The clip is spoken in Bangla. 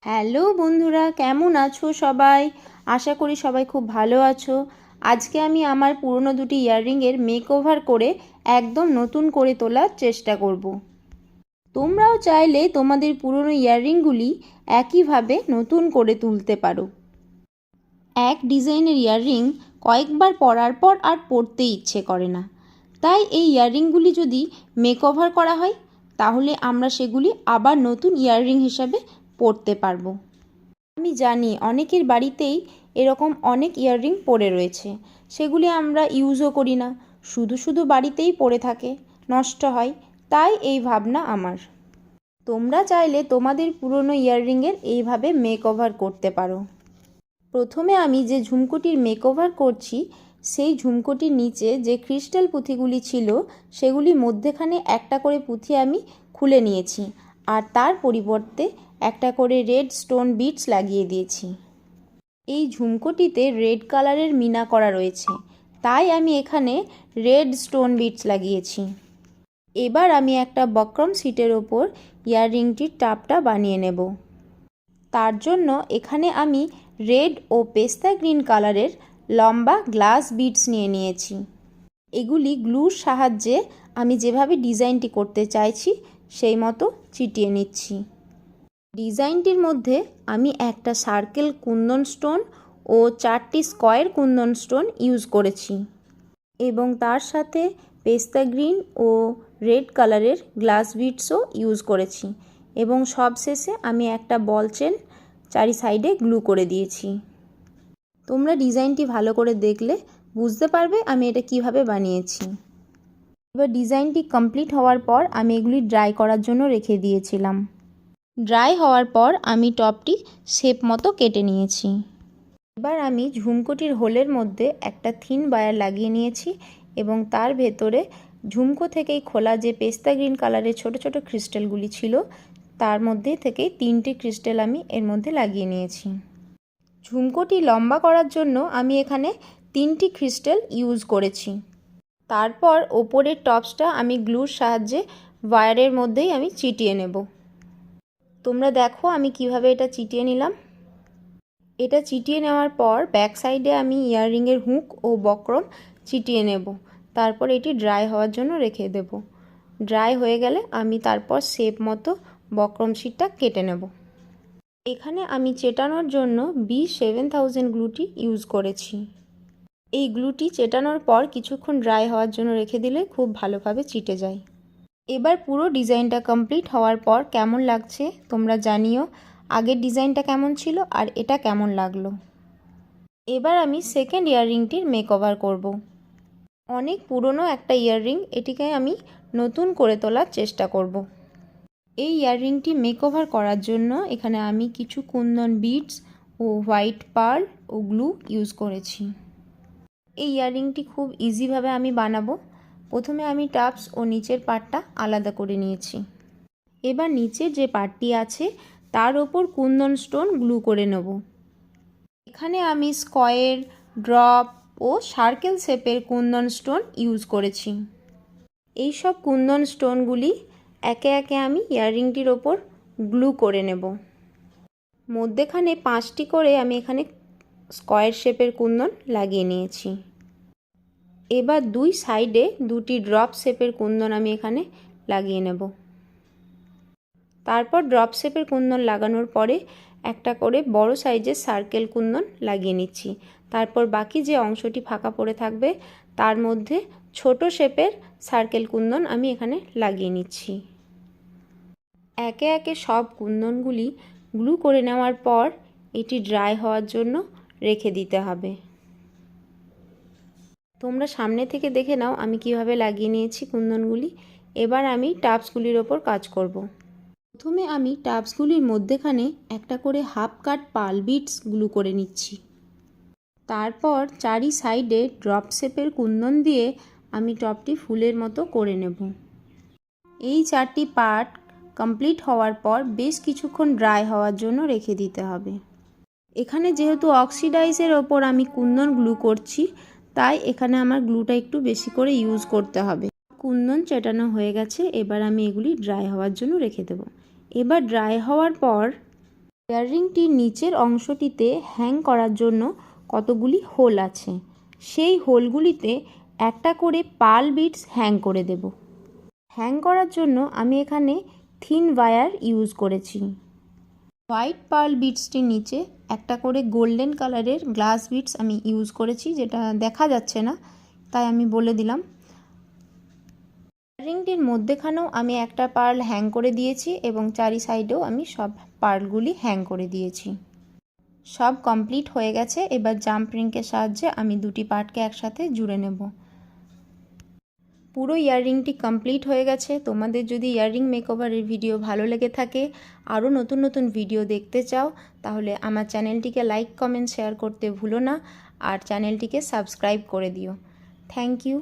হ্যালো বন্ধুরা, কেমন আছো সবাই? আশা করি সবাই খুব ভালো আছো। আজকে আমি আমার পুরনো দুটি ইয়াররিংয়ের মেকওভার করে একদম নতুন করে তোলার চেষ্টা করব। তোমরাও চাইলে তোমাদের পুরনো ইয়াররিংগুলি একইভাবে নতুন করে তুলতে পারো। এক ডিজাইনের ইয়াররিং কয়েকবার পরার পর আর পরতে ইচ্ছে করে না, তাই এই ইয়াররিংগুলি যদি মেকওভার করা হয় তাহলে আমরা সেগুলি আবার নতুন ইয়াররিং হিসাবে পরতে পারবো। আমি জানি অনেকের বাড়িতেই এরকম অনেক ইয়াররিং পড়ে রয়েছে, সেগুলি আমরা ইউজও করি না, শুধু শুধু বাড়িতেই পড়ে থাকে, নষ্ট হয়। তাই এই ভাবনা আমার। তোমরা চাইলে তোমাদের পুরনো ইয়াররিংয়ের এইভাবে মেকওভার করতে পারো। প্রথমে আমি যে ঝুমকোটির মেকওভার করছি সেই ঝুমকোটির নিচে যে ক্রিস্টাল পুঁথিগুলি ছিল সেগুলি মধ্যেখানে একটা করে পুঁথি আমি খুলে নিয়েছি, আর তার পরিবর্তে একটা করে রেড স্টোন বিটস লাগিয়ে দিয়েছি। এই ঝুমকোটিতে রেড কালারের মিনা করা রয়েছে, তাই আমি এখানে রেড স্টোন বিটস লাগিয়েছি। এবার আমি একটা বক্রম শিটের ওপর ইয়াররিংটির টাপটা বানিয়ে নেব। তার জন্য এখানে আমি রেড ও পেস্তা গ্রিন কালারের লম্বা গ্লাস বিটস নিয়েছি। এগুলি গ্লুর সাহায্যে আমি যেভাবে ডিজাইনটি করতে চাইছি সেই মতো চিটিয়ে নিচ্ছি। ডিজাইনটির মধ্যে আমি একটা সার্কেল কুন্দন স্টোন ও 4টি স্কোয়ার কুন্দন স্টোন ইউজ করেছি এবং তার সাথে পেস্তা গ্রিন ও রেড কালারের গ্লাস বিটসও ইউজ করেছি এবং সবশেষে আমি একটা বল চেন চারি সাইডে গ্লু করে দিয়েছি। তোমরা ডিজাইনটি ভালো করে দেখলে বুঝতে পারবে আমি এটা কিভাবে বানিয়েছি। এবার ডিজাইনটি কমপ্লিট হওয়ার পর আমি এগুলি ড্রাই করার জন্য রেখে দিয়েছিলাম। ড্রাই হওয়ার পর আমি টপটি শেপ মতো কেটে নিয়েছি। এবার আমি ঝুমকোটির হোলের মধ্যে একটা থিন ওয়্যার লাগিয়ে নিয়েছি এবং তার ভেতরে ঝুমকো থেকেই খোলা যে পেস্তা গ্রিন কালারের ছোট ছোট ক্রিস্টালগুলি ছিল তার মধ্যে থেকে 3টি ক্রিস্টাল আমি এর মধ্যে লাগিয়ে নিয়েছি। ঝুমকোটি লম্বা করার জন্য আমি এখানে 3টি ক্রিস্টাল ইউজ করেছি। তারপর ওপরের টপসটা আমি গ্লুর সাহায্যে ওয়্যারের মধ্যেই আমি চিটিয়ে নেব। তোমরা দেখো আমি কিভাবে এটা চিটিয়ে নিলাম। এটা চিটিয়ে নেওয়ার পর ব্যাক সাইডে আমি ইয়াররিংয়ের হুক ও বক্রম চিটিয়ে নেব। তারপর এটি ড্রাই হওয়ার জন্য রেখে দেব। ড্রাই হয়ে গেলে আমি তারপর শেপ মতো বক্রম শিটটা কেটে নেব। এখানে আমি চেটানোর জন্য B7000 গ্লুটি ইউজ করেছি। এই গ্লুটি চেটানোর পর কিছুক্ষণ ড্রাই হওয়ার জন্য রেখে দিলে খুব ভালোভাবে চিটে যায়। এবার পুরো ডিজাইনটা কমপ্লিট হওয়ার পর কেমন লাগছে তোমরা জানিও। আগের ডিজাইনটা কেমন ছিল আর এটা কেমন লাগলো। এবার আমি সেকেন্ড ইয়াররিংটির মেকওভার করব। অনেক পুরনো একটা ইয়াররিং, এটিকে আমি নতুন করে তোলার চেষ্টা করব। এই ইয়াররিংটি মেকওভার করার জন্য এখানে আমি কিছু কুন্দন বিডস ও হোয়াইট পার্ল ও গ্লু ইউজ করেছি। এই ইয়াররিংটি খুব ইজিভাবে আমি বানাবো। প্রথমে আমি টাপস ও নিচের পার্টটা আলাদা করে নিয়েছি। এবার নিচের যে পার্টটি আছে তার ওপর কুন্দন স্টোন গ্লু করে নেব। এখানে আমি স্কোয়ার, ড্রপ ও সার্কেল শেপের কুন্দন স্টোন ইউজ করেছি। এই সব কুন্দন স্টোনগুলি একে একে আমি ইয়াররিংটির ওপর গ্লু করে নেব। মধ্যেখানে 5টি করে আমি এখানে স্কোয়ার শেপের কুন্দন লাগিয়ে নিয়েছি। এবার দুই সাইডে 2টি ড্রপ শেপের কুন্দন আমি এখানে লাগিয়ে নেব। তারপর ড্রপ শেপের কুন্দন লাগানোর পরে একটা করে বড় সাইজের সার্কেল কুন্দন লাগিয়ে নিচ্ছি। তারপর বাকি যে অংশটি ফাঁকা পড়ে থাকবে তার মধ্যে ছোট শেপের সার্কেল কুন্দন আমি এখানে লাগিয়ে নিচ্ছি। একে একে সব কুন্দনগুলি গ্লু করে নেওয়ার পর এটি ড্রাই হওয়ার জন্য রেখে দিতে হবে। তোমরা সামনে থেকে দেখে নাও আমি কিভাবে লাগিয়ে নিয়েছি কুন্দনগুলি। এবার আমি টাপসগুলির ওপর কাজ করব। প্রথমে আমি টাপসগুলির মধ্যেখানে একটা করে half cut pearl beads glue করে নিচ্ছি। তারপর চারি সাইডে ড্রপ শেপের কুন্দন দিয়ে আমি টপটি ফুলের মতো করে নেব। এই 4টি পার্ট কমপ্লিট হওয়ার পর বেশ কিছুক্ষণ ড্রাই হওয়ার জন্য রেখে দিতে হবে। এখানে যেহেতু অক্সিডাইজের ওপর আমি কুন্দন গ্লু করছি তাই এখানে আমার গ্লুটা একটু বেশি করে ইউজ করতে হবে। কুন্দন চেটানো হয়ে গেছে, এবার আমি এগুলি ড্রাই হওয়ার জন্য রেখে দেব। এবার ড্রাই হওয়ার পর ইয়াররিংটির নিচের অংশটিতে হ্যাং করার জন্য কতগুলি হোল আছে, সেই হোলগুলিতে একটা করে পার্ল বিডস হ্যাং করে দেব। হ্যাং করার জন্য আমি এখানে থিন ওয়্যার ইউজ করেছি। হোয়াইট পার্ল বিডসটির নিচে একটা করে গোল্ডেন কালারের গ্লাস বিডস আমি ইউজ করেছি, যেটা দেখা যাচ্ছে না তাই আমি বলে দিলাম। ইয়াররিংটির মধ্যেখানেও আমি একটা পার্ল হ্যাং করে দিয়েছি এবং চারি সাইডেও আমি সব পার্লগুলি হ্যাং করে দিয়েছি। সব কমপ্লিট হয়ে গেছে। এবার জাম্প রিংয়ের সাহায্যে আমি দুটি পার্টকে একসাথে জুড়ে নেব। পুরো ইয়াররিংটি কমপ্লিট হয়ে গেছে। তোমাদের যদি ইয়াররিং মেকওভারের ভিডিও ভালো লেগে থাকে, আরও নতুন নতুন ভিডিও দেখতে চাও, তাহলে আমার চ্যানেলটিকে লাইক, কমেন্ট, শেয়ার করতে ভুলো না আর চ্যানেলটিকে সাবস্ক্রাইব করে দিও। Thank you.